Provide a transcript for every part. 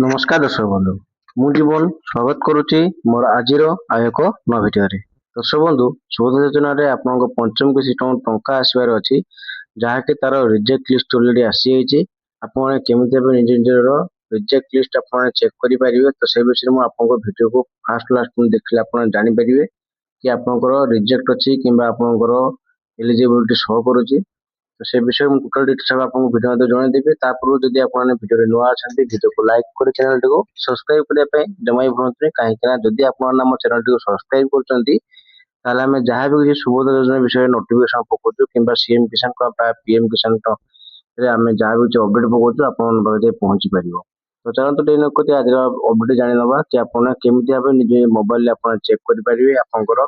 ନମସ୍କାର ଦର୍ଶକ ବନ୍ଧୁ, ମୁଁ ଜୀବନ ସ୍ୱାଗତ କରୁଛି ମୋର ଆଜିର ଆଉ ଏକ ନୂଆ ଭିଡିଓରେ। ଦର୍ଶକ ବନ୍ଧୁ, ସୁଭଦ୍ରା ଯୋଜନାରେ ଆପଣଙ୍କ ପଞ୍ଚମ କିସ୍ତି ଟଙ୍କା ଆସିବାର ଅଛି, ଯାହାକି ତାର ରିଜେକ୍ଟ ଲିଷ୍ଟ ଅଲରେଡି ଆସିଯାଇଛି। ଆପଣ କେମିତି ଭାବେ ନିଜ ନିଜର ରିଜେକ୍ଟ ଲିଷ୍ଟ ଆପଣ ଚେକ୍ କରିପାରିବେ, ତ ସେ ବିଷୟରେ ମୁଁ ଆପଣଙ୍କ ଭିଡିଓକୁ ଫାଷ୍ଟ ଲାଷ୍ଟ ଦେଖିଲେ ଆପଣ ଜାଣିପାରିବେ କି ଆପଣଙ୍କର ରିଜେକ୍ଟ ଅଛି କିମ୍ବା ଆପଣଙ୍କର ଏଲିଜିବିଲିଟି ଶୋ କରୁଛି। ତ ସେ ବିଷୟରେ ମୁଁ ଟୋଟାଲ ଡିଟେଲ୍ସ ଆପଣଙ୍କୁ ଭିଡିଓ ମଧ୍ୟ ଜଣାଇଦେବି। ତା ପୂର୍ବରୁ ଯଦି ଆପଣ ଭିଡିଓରେ ନୂଆ ଅଛନ୍ତି, ଭିଡିଓକୁ ଲାଇକ୍ କରି ଚ୍ୟାନେଲଟିକୁ ସବସ୍କ୍ରାଇବ କରିବା ପାଇଁ ଜମା ବି ଭୁଲନ୍ତୁନି, କାହିଁକି ନା ଯଦି ଆପଣ ଆମ ଚ୍ୟାନେଲଟିକୁ ସବସ୍କ୍ରାଇବ କରୁଛନ୍ତି ତାହେଲେ ଆମେ ଯାହା ବି କିଛି ସୁଭଦ୍ରା ଯୋଜନା ବିଷୟରେ ନୋଟିଫିକେସନ ପକାଉଛୁ କିମ୍ବା ସିଏମ କିଷାନ ବା ପିଏମ କିଷାନ ରେ ଆମେ ଯାହା ବି କିଛି ଅପଡେଟ ପକାଉଛୁ ଆପଣଙ୍କ ପାଖରେ ଯାଇ ପହଞ୍ଚି ପାରିବ। ତ ଚାଲନ୍ତୁ ଟିକେ ନକରି ଆଜିର ଅପଡେଟ ଜାଣିନେବା କି ଆପଣ କେମିତି ଭାବେ ନିଜ ମୋବାଇଲରେ ଆପଣ ଚେକ୍ କରିପାରିବେ ଆପଣଙ୍କର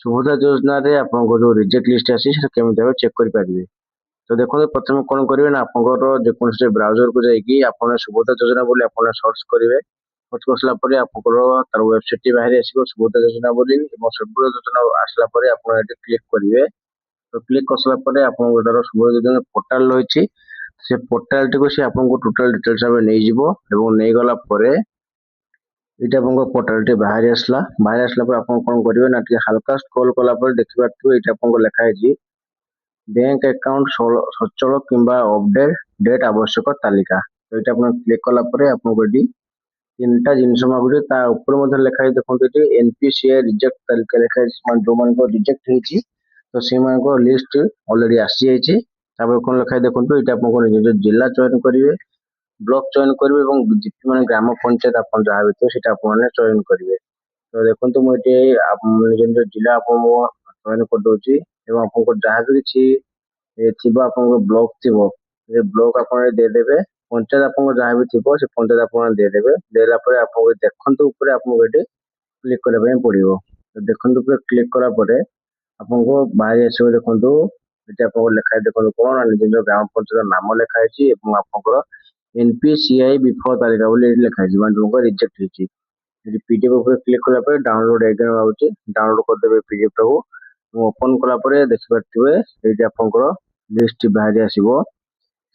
ସୁଭଦ୍ରା ଯୋଜନାରେ ଆପଣଙ୍କ ଯୋଉ ରିଜେକ୍ଟ ଲିଷ୍ଟ ଆସିଛି ସେଟା କେମିତି ଭାବେ ଚେକ୍ କରିପାରିବେ। ତ ଦେଖନ୍ତୁ, ପ୍ରଥମେ କଣ କରିବେ ନା ଆପଣଙ୍କର ଯେକୌଣସି ବ୍ରାଉଜରକୁ ଯାଇକି ଆପଣ ସୁଭଦ୍ରା ଯୋଜନା ବୋଲି ଆପଣ ସର୍ଚ୍ଚ କରିବେ। ସର୍ଚ୍ଚ କରିସାରିଲା ପରେ ଆପଣଙ୍କର ତାର ୱେବସାଇଟ ଟି ବାହାରି ଆସିବ ସୁଭଦ୍ରା ଯୋଜନା ବୋଲି, ଏବଂ ସୁଭଦ୍ରା ଯୋଜନା ଆସିଲା ପରେ ଆପଣ ଏଠି କ୍ଲିକ୍ କରିବେ। ତ କ୍ଲିକ୍ କରିସାରିଲା ପରେ ଆପଣଙ୍କର ତାର ସୁଭଦ୍ରା ଯୋଜନା ପୋର୍ଟାଲ ରହିଛି, ସେ ପୋର୍ଟାଲଟିକୁ ସେ ଆପଣଙ୍କୁ ଟୋଟାଲ ଡିଟେଲ୍ସ ଭାବେ ନେଇଯିବ, ଏବଂ ନେଇଗଲା ପରେ ଏଇଟା ଆପଣଙ୍କ ପୋର୍ଟାଲଟି ବାହାରି ଆସିଲା ପରେ ଆପଣ କଣ କରିବେ ନା ଟିକେ ହାଲକା ସ୍କ୍ରୋଲ କଲା ପରେ ଦେଖିପାରୁଥିବେ ଏଇଟା ଆପଣଙ୍କ ଲେଖା ହେଇଛି ବ୍ୟାଙ୍କ ଆକାଉଣ୍ଟ ସଚଳ କିମ୍ବା ଅପଡେଟ ଡେଟ୍ ଆବଶ୍ୟକ ତାଲିକା। ତ ଏଇଟା ଆପଣ କ୍ଲିକ୍ କଲା ପରେ ଆପଣଙ୍କୁ ଏଠି ତିନିଟା ଜିନିଷ ମାଗୁଛି, ତା ଉପରେ ମଧ୍ୟ ଲେଖା ହେଇଛି ଦେଖନ୍ତୁ ଏଠି ଏନପିସିଆଇ ରିଜେକ୍ଟ ତାଲିକା ଲେଖା ହେଇଛି, ମାନେ ଯୋଉମାନଙ୍କ ରିଜେକ୍ଟ ହେଇଛି ତ ସେମାନଙ୍କ ଲିଷ୍ଟ ଅଲରେଡି ଆସିଯାଇଛି। ତାପରେ କଣ ଲେଖା ହେଇଛି ଦେଖନ୍ତୁ, ଏଇଟା ଆପଣଙ୍କ ନିଜ ଜିଲ୍ଲା ଚୟନ କରିବେ, ବ୍ଲକ ଚୟନ କରିବେ, ଏବଂ ଯେତିକି ମାନେ ଗ୍ରାମ ପଞ୍ଚାୟତ ଆପଣ ଯାହା ଭିତରେ ସେଇଟା ଆପଣ ଚୟନ କରିବେ। ତ ଦେଖନ୍ତୁ ମୁଁ ଏଠି ନିଜ ନିଜ ଜିଲ୍ଲା ଆପଣଙ୍କୁ ଚୟନ କରିଦଉଛି, ଏବଂ ଆପଣଙ୍କର ଯାହା ବି କିଛି ଥିବ ଆପଣଙ୍କ ବ୍ଲକ ଥିବ ସେ ବ୍ଲକ ଆପଣ ଦେଇଦେବେ। ପଞ୍ଚାୟତ ଆପଣଙ୍କ ଯାହା ବି ଥିବ ସେ ପଞ୍ଚାୟତ ଆପଣ ଦେଇଦେବେ। ଦେଲା ପରେ ଆପଣଙ୍କୁ ଦେଖନ୍ତୁ ଉପରେ ଆପଣଙ୍କୁ ଏଠି କ୍ଲିକ୍ କରିବା ପାଇଁ ପଡିବ। ତ ଦେଖନ୍ତୁ ଉପରେ କ୍ଲିକ୍ କଲା ପରେ ଆପଣଙ୍କୁ ବାହାରି ଆସିବ, ଦେଖନ୍ତୁ ଏଠି ଆପଣଙ୍କୁ ଲେଖା ହେଇଛି ଦେଖନ୍ତୁ କଣ ନିଜ ନିଜ ଗ୍ରାମ ପଞ୍ଚାୟତ ନାମ ଲେଖା ହେଇଛି, ଏବଂ ଆପଣଙ୍କର ଏନପିସିଆଇ ବିଫଳ ତାଲିକା ବୋଲି ଏଠି ଲେଖା ହେଇଛି, ମାନେ ଯୋଉଙ୍କ ରିଜେକ୍ଟ ହେଇଛି। ଯଦି ପିଡିଏଫ୍ ଉପରେ କ୍ଲିକ୍ କଲା ପରେ ଡାଉନଲୋଡ ଏକ୍ସାମ ଆଉଛି, ଡାଉନଲୋଡ କରିଦେବେ ପିଡିଏଫ୍ ଟାକୁ। ଓପନ କଲା ପରେ ଦେଖିପାରୁଥିବେ ଏଇଠି ଆପଣଙ୍କର ଲିଷ୍ଟ ବାହାରି ଆସିବ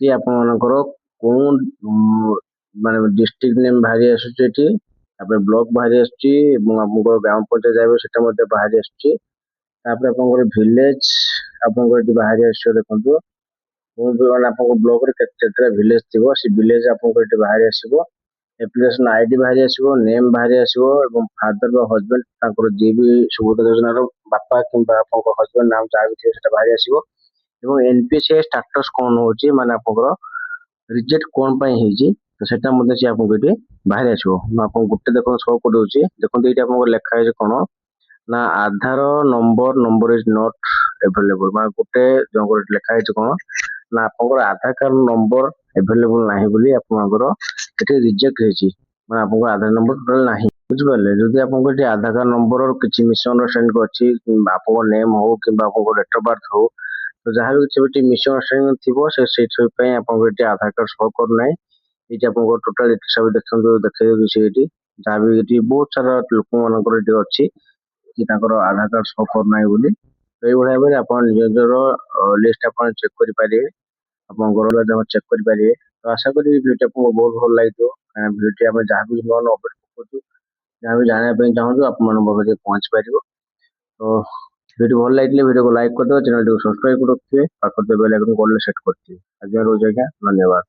କି ଆପଣମାନଙ୍କର କୋଉ ମାନେ ଡିଷ୍ଟ୍ରିକ୍ଟ ନେମ୍ ବାହାରି ଆସୁଛି ଏଠି, ତାପରେ ବ୍ଲକ ବାହାରି ଆସୁଛି, ଏବଂ ଆପଣଙ୍କର ଗ୍ରାମ ପଞ୍ଚାୟତ ଯାହା ସେଟା ମଧ୍ୟ ବାହାରି ଆସୁଛି। ତାପରେ ଆପଣଙ୍କର ଭିଲେଜ ଆପଣଙ୍କର ଏଠି ବାହାରି ଆସିବ, ଦେଖନ୍ତୁ ମାନେ ଆପଣଙ୍କ ବ୍ଲକରେ କେତେଟା ଭିଲେଜ ଥିବ ସେ ଭିଲେଜ ଆପଣଙ୍କର ଏଠି ବାହାରି ଆସିବ। ଆପ୍ଲିକେସନ ଆଇଡି ବାହାରି ଆସିବ, ନେମ୍ ବାହାରି ଆସିବ, ଏବଂ ଫାଦର ବା ହଜବେଣ୍ଡ ତାଙ୍କର ଯିଏ ବି ସୁଭଦ୍ରା ଯୋଜନାର ବାପା କିମ୍ବା ଆପଣଙ୍କ ହଜବେଣ୍ଡ ନାମ ଯାହା ବି ଥିବ ସେଟା ବାହାରି ଆସିବ। ଏବଂ ଏନପିସିଆଇ ଷ୍ଟାଟସ କଣ ହଉଛି, ମାନେ ଆପଣଙ୍କର ରିଜେକ୍ଟ କଣ ପାଇଁ ହେଇଛି, ତ ସେଟା ମଧ୍ୟ ସେ ଆପଣଙ୍କୁ ଏଠି ବାହାରି ଆସିବ। ମୁଁ ଆପଣଙ୍କୁ ଗୋଟେ ଦେଖନ୍ତୁ ଶୋ କରିଦଉଛି, ଦେଖନ୍ତୁ ଏଇଟା ଆପଣଙ୍କୁ ଲେଖା ହେଇଛି କଣ ନା ଆଧାର ନମ୍ବର ଇଜ ନଟ୍ ଏଭେଲେବୁଲ, ମାନେ ଗୋଟେ ଜଣଙ୍କର ଲେଖା ହେଇଛି କଣ ନା ଆପଣଙ୍କର ଆଧାର କାର୍ଡ ନମ୍ବର ଏଭେଲେବୁଲ ନାହିଁ ବୋଲି ଆପଣଙ୍କର ଏଠି ରିଜେକ୍ଟ ହେଇଛି, ମାନେ ଆପଣଙ୍କ ଆଧାର ନମ୍ବର ଟୋଟାଲ ନାହିଁ। ବୁଝିପାରିଲେ? ଯଦି ଆପଣଙ୍କ ଏଠି ଆଧାର କାର୍ଡ ନମ୍ବର କିଛି ମିସ୍ଅଣ୍ଡରଷ୍ଟାଣ୍ଡିଂ ଅଛି, ଆପଣଙ୍କ ନେମ୍ ହଉ କିମ୍ବା ଆପଣଙ୍କ ଡେଟ୍ ଅଫ ବାର୍ଥ ହଉ, ତ ଯାହା ବି କିଛି ଏଠି ମିସ୍ଅଣ୍ଡରଷ୍ଟାଣ୍ଡିଂ ଥିବ ସେଇଥିପାଇଁ ଆପଣଙ୍କ ଏଠି ଆଧାର କାର୍ଡ ଶୋ କରୁନାହିଁ। ଏଇଠି ଆପଣଙ୍କ ଟୋଟାଲ ସବୁ ଦେଖନ୍ତୁ ଦେଖେଇ ଦଉଛି ଏଠି, ଯାହା ବି ଏଠି ବହୁତ ସାରା ଲୋକମାନଙ୍କର ଏଠି ଅଛି କି ତାଙ୍କର ଆଧାର କାର୍ଡ ଶୋ କରୁନାହିଁ ବୋଲି। ତ ଏଇଭଳିଆ ଭାବରେ ଆପଣ ନିଜ ନିଜର ଲିଷ୍ଟ ଆପଣ ଚେକ୍ କରିପାରିବେ, ଆପଣଙ୍କର ଚେକ୍ କରିପାରିବେ। ତ ଆଶା କରି ଭିଡିଓ ଆପଣଙ୍କୁ ବହୁତ ଭଲ ଲାଗିଥିବ, କାରଣ ଭିଡିଓ ଆମେ ଯାହା ବି ନୂଆ ନୂଆ ଅପଡେଟ୍ ପକଉଛୁ, ଯାହା ବି ଜାଣିବା ପାଇଁ ଚାହୁଁଛୁ ଆପଣମାନଙ୍କ ପାଖରେ ପହଞ୍ଚି ପାରିବ। ତ ଭିଡିଓ ଭଲ ଲାଗିଥିଲେ ଭିଡିଓକୁ ଲାଇକ୍ କରିଦେବେ, ଚ୍ୟାନେଲଟିକୁ ସବସ୍କ୍ରାଇବ କରି ରଖିଥିବେ, ପାଖରେ ବେଲ୍ ଆଇକନ୍ କଲ୍ ସେଟ୍ କରିଥିବେ। ଆଜ୍ଞା ରହୁଛି ଆଜ୍ଞା, ଧନ୍ୟବାଦ।